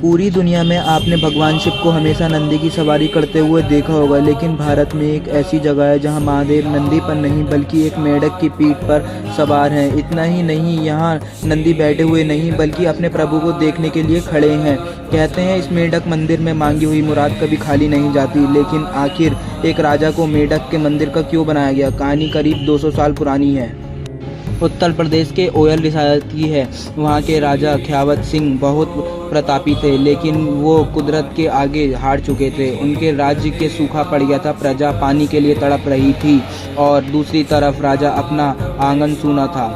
पूरी दुनिया में आपने भगवान शिव को हमेशा नंदी की सवारी करते हुए देखा होगा, लेकिन भारत में एक ऐसी जगह है जहां महादेव नंदी पर नहीं बल्कि एक मेंढक की पीठ पर सवार हैं। इतना ही नहीं, यहां नंदी बैठे हुए नहीं बल्कि अपने प्रभु को देखने के लिए खड़े हैं। कहते हैं इस मेंढक मंदिर में मांगी हुई मुराद कभी खाली नहीं जाती। लेकिन आखिर एक राजा को मेंढक के मंदिर का क्यों बनाया गया? कहानी करीब 200 साल पुरानी है। उत्तर प्रदेश के ओयल रियासत की है। वहाँ के राजा ख्यावत सिंह बहुत प्रतापी थे, लेकिन वो कुदरत के आगे हार चुके थे। उनके राज्य के सूखा पड़ गया था, प्रजा पानी के लिए तड़प रही थी और दूसरी तरफ राजा अपना आंगन सूना था।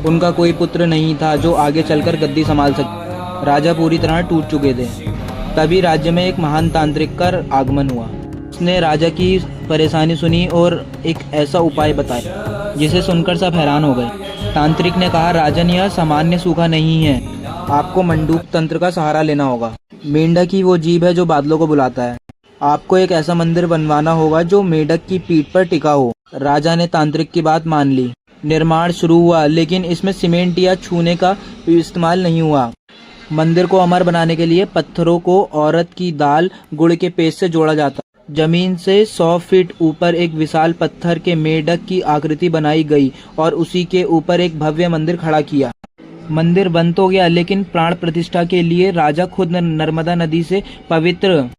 उनका कोई पुत्र नहीं था जो आगे चलकर गद्दी संभाल सके। राजा पूरी तरह टूट चुके थे। तभी राज्य में एक महान तांत्रिक का आगमन हुआ। उसने राजा की परेशानी सुनी और एक ऐसा उपाय बताया जिसे सुनकर सब हैरान हो गए। तांत्रिक ने कहा, राजन, यह सामान्य सूखा नहीं है, आपको मंडूक तंत्र का सहारा लेना होगा। मेंढक की वो जीभ है जो बादलों को बुलाता है। आपको एक ऐसा मंदिर बनवाना होगा जो मेंढक की पीठ पर टिका हो। राजा ने तांत्रिक की बात मान ली। निर्माण शुरू हुआ, लेकिन इसमें सीमेंट या छूने का इस्तेमाल नहीं हुआ। मंदिर को अमर बनाने के लिए पत्थरों को औरत की दाल गुड़ के पेस्ट से जोड़ा जाता। जमीन से 100 फीट ऊपर एक विशाल पत्थर के मेंढक की आकृति बनाई गई और उसी के ऊपर एक भव्य मंदिर खड़ा किया। मंदिर बन तो गया, लेकिन प्राण प्रतिष्ठा के लिए राजा खुद नर्मदा नदी से पवित्र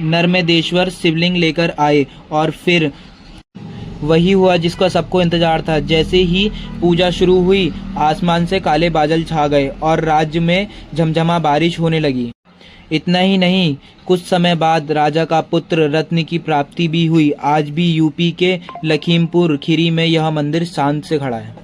नर्मदेश्वर शिवलिंग लेकर आए और फिर वही हुआ जिसका सबको इंतजार था। जैसे ही पूजा शुरू हुई, आसमान से काले बादल छा गए और राज्य में झमझमा बारिश होने लगी। इतना ही नहीं, कुछ समय बाद राजा का पुत्र रत्न की प्राप्ति भी हुई। आज भी यूपी के लखीमपुर खीरी में यह मंदिर शान से खड़ा है।